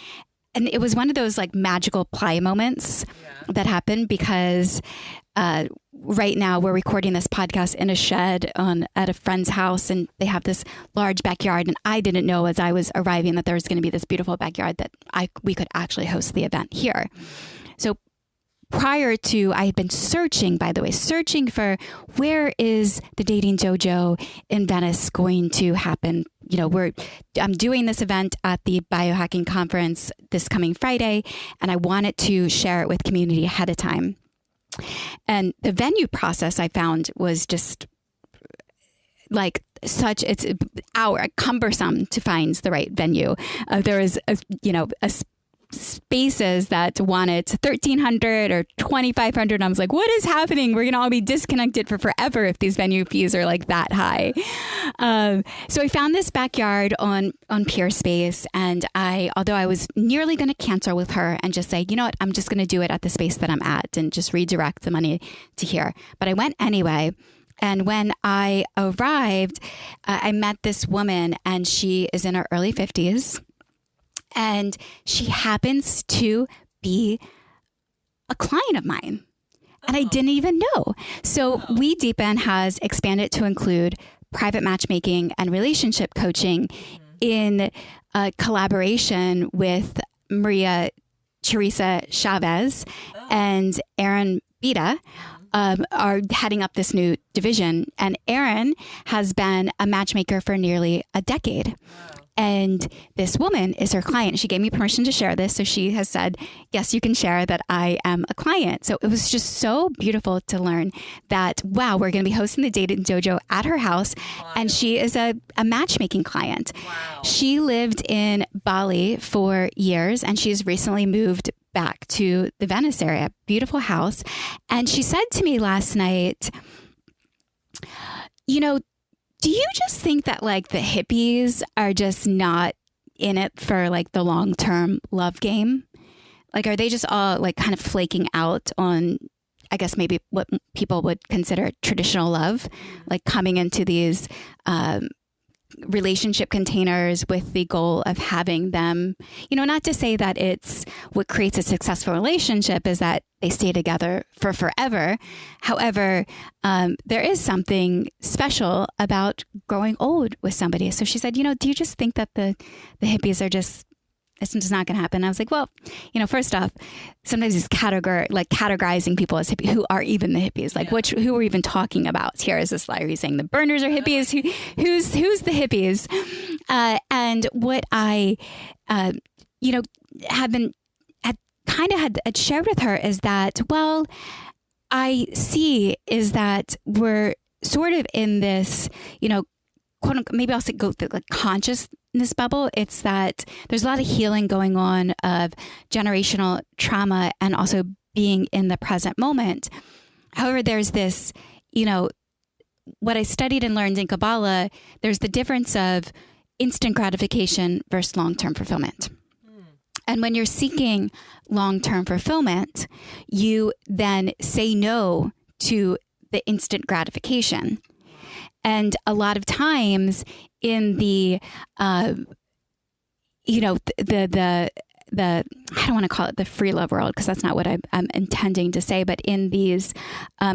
Speaker 2: And it was one of those like magical play moments that happened because right now we're recording this podcast in a shed at a friend's house, and they have this large backyard. And I didn't know as I was arriving that there was going to be this beautiful backyard that we could actually host the event here. So prior to, I had been searching for where is the Dating Dojo in Venice going to happen. You know, I'm doing this event at the Biohacking Conference this coming Friday, and I wanted to share it with community ahead of time. And the venue process I found was just like it's cumbersome to find the right venue. There was spaces that wanted 1,300 or 2,500. I was like, what is happening? We're going to all be disconnected for forever if these venue fees are like that high. So I found this backyard on Peerspace, and although I was nearly going to cancel with her and just say, you know what, I'm just going to do it at the space that I'm at and just redirect the money to here. But I went anyway. And when I arrived, I met this woman, and she is in her early 50s. And she happens to be a client of mine. And I didn't even know. So We Deepen has expanded to include private matchmaking and relationship coaching in collaboration with Maria Teresa Chavez and Aaron Bita. Are heading up this new division. And Aaron has been a matchmaker for nearly a decade. Wow. And this woman is her client. She gave me permission to share this. So she has said, yes, you can share that I am a client. So it was just so beautiful to learn that, wow, we're going to be hosting the Dating Dojo at her house. Wow. And she is a matchmaking client. Wow. She lived in Bali for years, and she's recently moved back to the Venice area. Beautiful house. And she said to me last night, do you just think that like the hippies are just not in it for like the long-term love game? Like, are they just all like kind of flaking out on, I guess, maybe what people would consider traditional love, like coming into these relationship containers with the goal of having them, not to say that it's what creates a successful relationship is that they stay together for forever. However, there is something special about growing old with somebody. So she said, do you just think that the hippies are just, it's just not going to happen? I was like, well, first off, sometimes it's categorizing people as hippie. Who are even the hippies? Like, who are we even talking about? Here is this liar who's saying the burners are hippies. Who's the hippies? And what I, had shared with her is that, well, I see is that we're sort of in this, quote unquote, maybe I'll say go through like consciousness bubble. It's that there's a lot of healing going on of generational trauma and also being in the present moment. However, there's this, what I studied and learned in Kabbalah, there's the difference of instant gratification versus long-term fulfillment. And when you're seeking long-term fulfillment, you then say no to the instant gratification. And a lot of times in the, the I don't want to call it the free love world, because that's not what I'm intending to say, but in these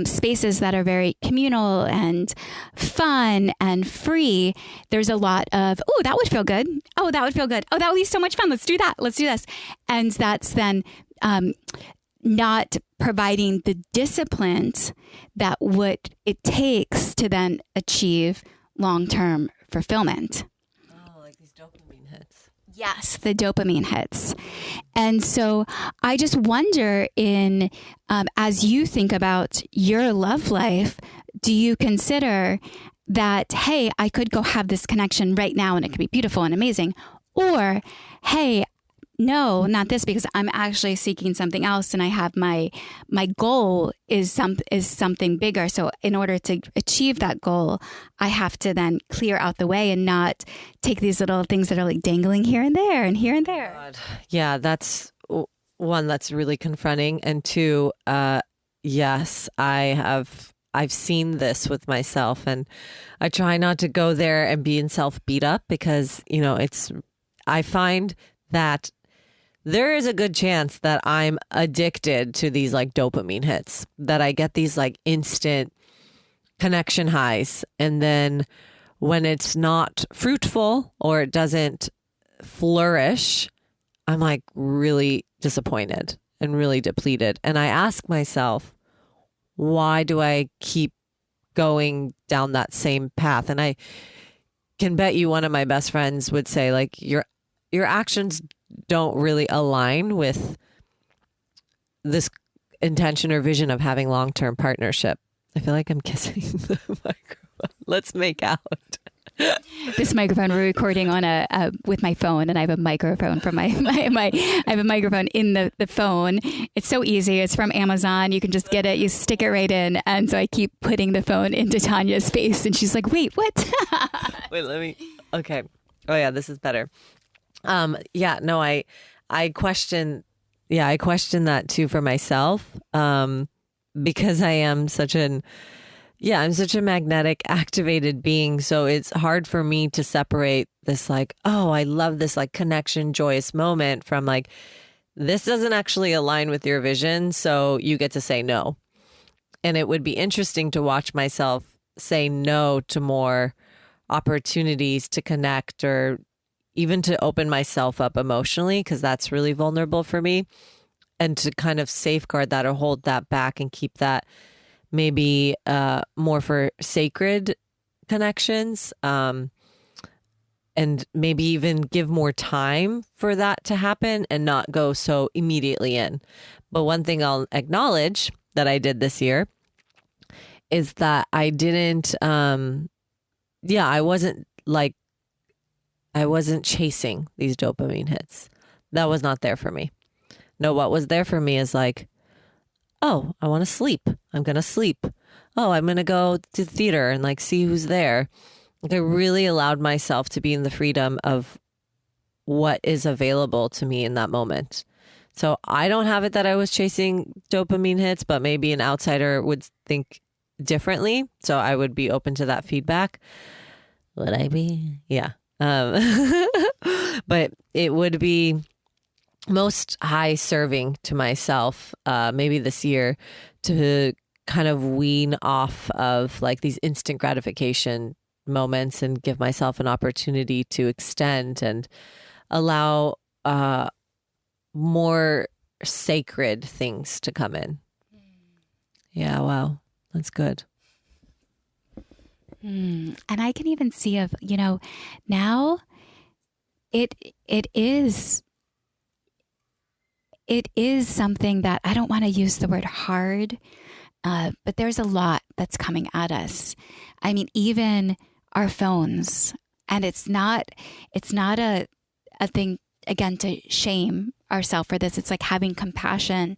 Speaker 2: spaces that are very communal and fun and free, there's a lot of, oh, that would feel good. Oh, that would feel good. Oh, that would be so much fun. Let's do that. Let's do this. And that's then not providing the discipline that what it takes to then achieve long-term fulfillment.
Speaker 3: Oh, like these dopamine hits.
Speaker 2: Yes, the dopamine hits. And so I just wonder as you think about your love life, do you consider that, hey, I could go have this connection right now and it could be beautiful and amazing? Or, hey, no, not this, because I'm actually seeking something else and I have my goal is something bigger. So in order to achieve that goal, I have to then clear out the way and not take these little things that are like dangling here and there and here and there.
Speaker 3: God. Yeah, that's one, that's really confronting. And two, yes, I've seen this with myself, and I try not to go there and be in self beat up because, I find that there is a good chance that I'm addicted to these like dopamine hits, that I get these like instant connection highs. And then when it's not fruitful or it doesn't flourish, I'm like really disappointed and really depleted. And I ask myself, why do I keep going down that same path? And I can bet you one of my best friends would say, like, your actions don't really align with this intention or vision of having long-term partnership. I feel like I'm kissing the microphone. Let's make out.
Speaker 2: This microphone we're recording on with my phone, and I have a microphone from I have a microphone in the phone. It's so easy. It's from Amazon. You can just get it. You stick it right in. And so I keep putting the phone into Tanya's face, and she's like, "Wait, what?"
Speaker 3: Wait, okay. Oh yeah, this is better. I question that too for myself, because I am such an Yeah, I'm such a magnetic activated being. So it's hard for me to separate this like, oh, I love this like connection, joyous moment from like, this doesn't actually align with your vision. So you get to say no. And it would be interesting to watch myself say no to more opportunities to connect or even to open myself up emotionally, because that's really vulnerable for me. And to kind of safeguard that or hold that back and keep that maybe more for sacred connections, and maybe even give more time for that to happen and not go so immediately in. But one thing I'll acknowledge that I did this year is that I didn't, I wasn't chasing these dopamine hits. That was not there for me. No, what was there for me is like, oh, I want to sleep. I'm going to sleep. Oh, I'm going to go to the theater and like see who's there. Like I really allowed myself to be in the freedom of what is available to me in that moment. So I don't have it that I was chasing dopamine hits, but maybe an outsider would think differently. So I would be open to that feedback. Would I be? Yeah. But it would be most high serving to myself, maybe this year, to kind of wean off of like these instant gratification moments and give myself an opportunity to extend and allow more sacred things to come in. Yeah, wow. That's good.
Speaker 2: And I can even see of, now it is something that I don't want to use the word hard, but there's a lot that's coming at us. I mean, even our phones, and it's not a thing, again, to shame ourselves for this. It's like having compassion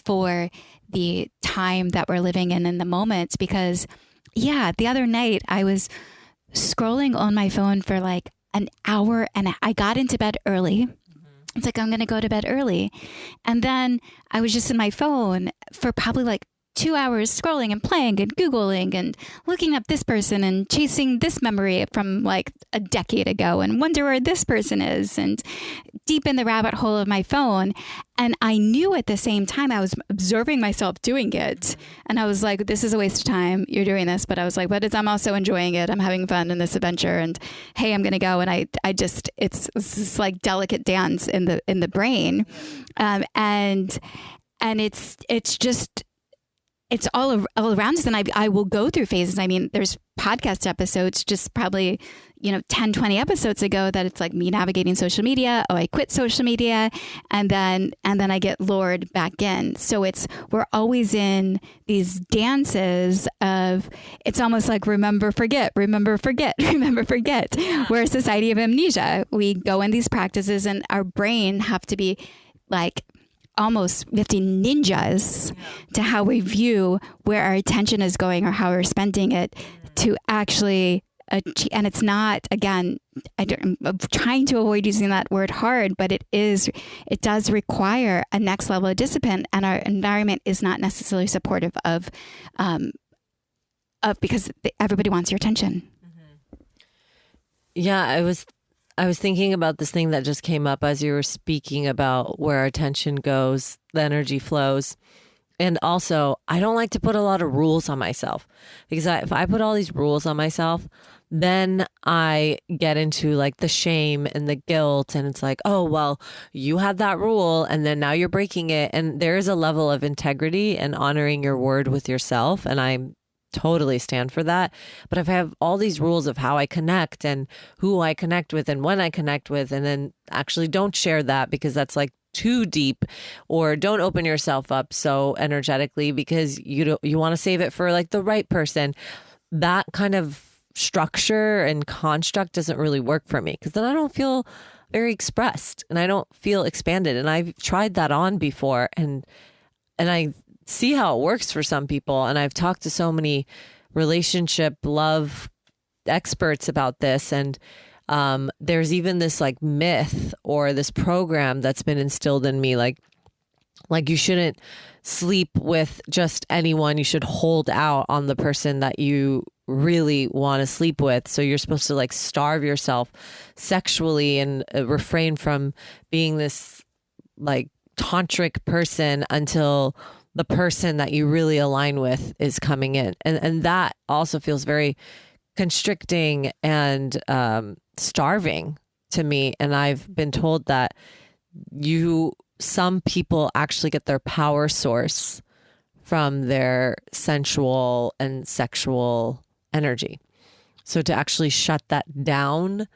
Speaker 2: for the time that we're living in the moment, because the other night I was scrolling on my phone for like an hour and I got into bed early. It's like, I'm going to go to bed early. And then I was just in my phone for probably like 2 hours scrolling and playing and Googling and looking up this person and chasing this memory from like a decade ago and wonder where this person is, and deep in the rabbit hole of my phone. And I knew at the same time I was observing myself doing it. And I was like, this is a waste of time. You're doing this. But I was like, I'm also enjoying it. I'm having fun in this adventure. And hey, I'm going to go. And I just, it's this like delicate dance in the brain. And it's just, it's all around us. And I will go through phases. I mean, there's podcast episodes just probably, 10, 20 episodes ago that it's like me navigating social media. Oh, I quit social media. And then I get lured back in. So we're always in these dances of, it's almost like remember, forget, remember, forget, remember, forget. We're a society of amnesia. We go in these practices and our brain have to be like, almost we have to ninjas to how we view where our attention is going or how we're spending it to actually achieve. And it's not, again, I'm trying to avoid using that word hard, but it does require a next level of discipline, and our environment is not necessarily supportive of because everybody wants your attention.
Speaker 3: Yeah, I was thinking about this thing that just came up as you were speaking about where our attention goes, the energy flows. And also, I don't like to put a lot of rules on myself, because if I put all these rules on myself, then I get into like the shame and the guilt. And it's like, oh, well, you had that rule and then now you're breaking it. And there is a level of integrity and honoring your word with yourself. And I'm totally stand for that. But if I have all these rules of how I connect and who I connect with and when I connect with, and then actually don't share that because that's like too deep, or don't open yourself up so energetically because you want to save it for like the right person, that kind of structure and construct doesn't really work for me, because then I don't feel very expressed and I don't feel expanded. And I've tried that on before, and I see how it works for some people. And I've talked to so many relationship love experts about this. And there's even this like myth or this program that's been instilled in me, like Like, you shouldn't sleep with just anyone. You should hold out on the person that you really want to sleep with. So you're supposed to like starve yourself sexually and refrain from being this like tantric person until the person that you really align with is coming in. And that also feels very constricting and starving to me. And I've been told that some people actually get their power source from their sensual and sexual energy. So to actually shut that down,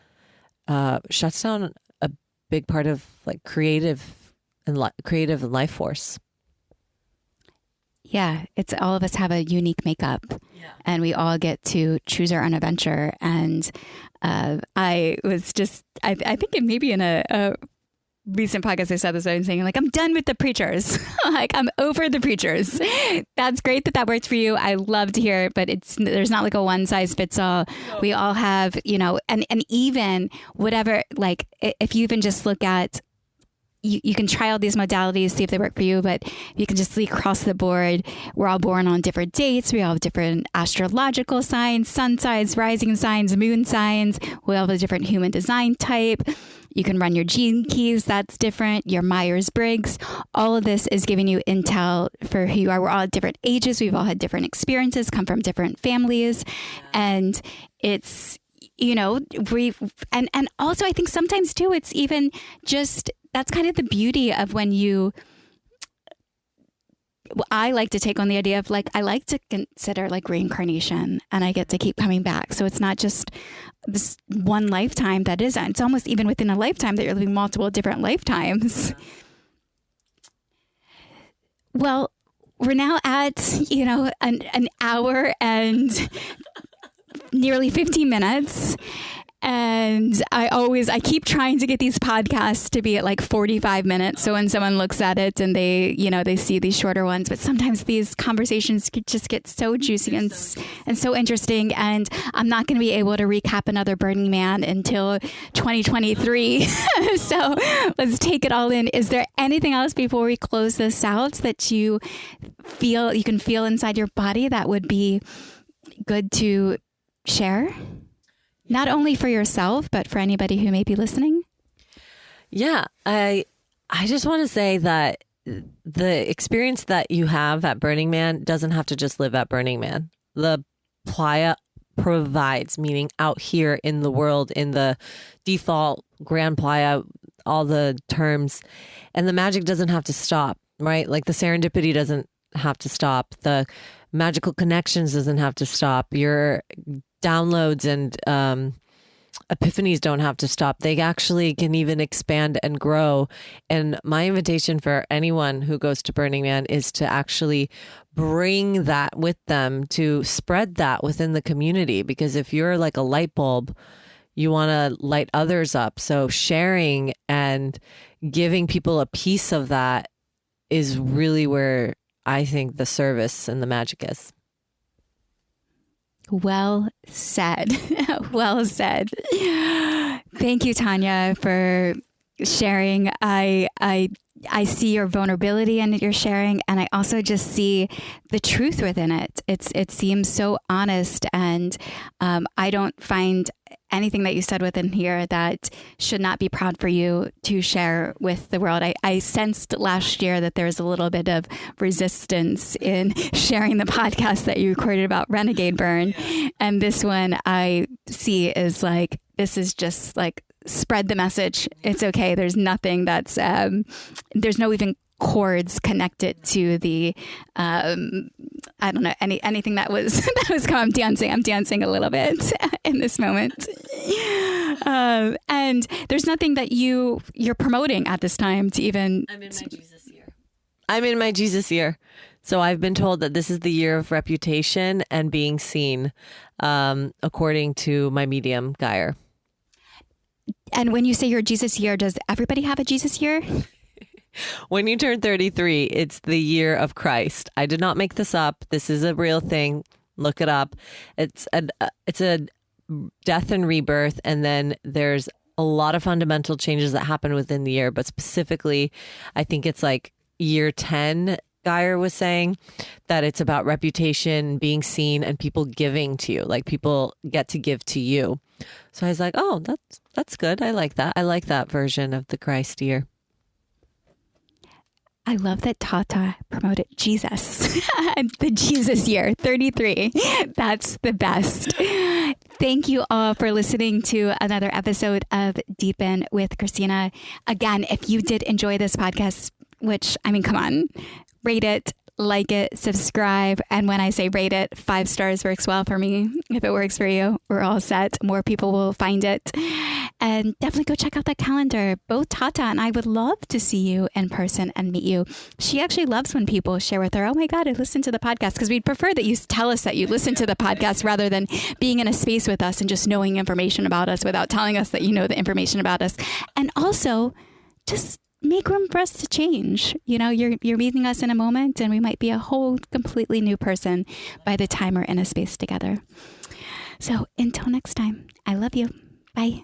Speaker 3: shuts down a big part of like creative and life force.
Speaker 2: Yeah, it's all of us have a unique makeup, and we all get to choose our own adventure. And I think it may be in a recent podcast I said this, I was saying like, I'm done with the preachers. Like, I'm over the preachers. That's great that works for you. I love to hear it, but there's not like a one size fits all. We all have, and even whatever, like if you even just look at, you can try all these modalities, see if they work for you, but you can just see across the board, we're all born on different dates. We all have different astrological signs, sun signs, rising signs, moon signs. We all have a different human design type. You can run your gene keys. That's different. Your Myers-Briggs. All of this is giving you intel for who you are. We're all at different ages. We've all had different experiences, come from different families. And it's, and also I think sometimes too, it's even just, that's kind of the beauty of when I like to take on the idea of like, I like to consider like reincarnation, and I get to keep coming back. So it's not just this one lifetime that isn't. It's almost even within a lifetime that you're living multiple different lifetimes. Well, we're now at, an hour and nearly 15 minutes. And I keep trying to get these podcasts to be at like 45 minutes. So when someone looks at it and they see these shorter ones, but sometimes these conversations could just get so juicy and so interesting. And I'm not going to be able to recap another Burning Man until 2023. So let's take it all in. Is there anything else before we close this out that you can feel inside your body that would be good to share? Not only for yourself, but for anybody who may be listening?
Speaker 3: Yeah, I just want to say that the experience that you have at Burning Man doesn't have to just live at Burning Man. The playa provides, meaning out here in the world, in the default Grand Playa, all the terms. And the magic doesn't have to stop, right? Like the serendipity doesn't have to stop. The magical connections doesn't have to stop. Your downloads and epiphanies don't have to stop. They actually can even expand and grow. And my invitation for anyone who goes to Burning Man is to actually bring that with them, to spread that within the community. Because if you're like a light bulb, you want to light others up. So sharing and giving people a piece of that is really where I think the service and the magic is.
Speaker 2: Well said. Well said. Thank you, Tanya, for sharing. I see your vulnerability in your sharing, and I also just see the truth within it. It seems so honest, and I don't find anything that you said within here that should not be proud for you to share with the world. I sensed last year that there was a little bit of resistance in sharing the podcast that you recorded about Renegade Burn. And this one I see is like, this is just like, spread the message. It's okay. There's nothing that's, there's no even chords connected to the, I don't know, anything that was I'm dancing a little bit in this moment. And there's nothing that you're promoting at this time to even.
Speaker 3: I'm in my Jesus year. So I've been told that this is the year of reputation and being seen, according to my medium, Geyer.
Speaker 2: And when you say your Jesus year, does everybody have a Jesus year?
Speaker 3: When you turn 33, it's the year of Christ. I did not make this up. This is a real thing. Look it up. It's a death and rebirth. And then there's a lot of fundamental changes that happen within the year. But specifically, I think it's like year 10 Geyer was saying, that it's about reputation, being seen, and people giving to you. Like people get to give to you. So I was like, oh, that's good. I like that. I like that version of the Christ year.
Speaker 2: I love that Tata promoted Jesus, the Jesus year, 33. That's the best. Thank you all for listening to another episode of Deepen with Christina. Again, if you did enjoy this podcast, which, I mean, come on, rate it, like it, subscribe. And when I say rate it, 5 stars works well for me. If it works for you, we're all set. More people will find it. And definitely go check out that calendar. Both Tata and I would love to see you in person and meet you. She actually loves when people share with her, oh my God, I listened to the podcast. Because we'd prefer that you tell us that you listen to the podcast rather than being in a space with us and just knowing information about us without telling us that you know the information about us. And also, just make room for us to change. You know, you're meeting us in a moment and we might be a whole completely new person by the time we're in a space together. So until next time, I love you. Bye.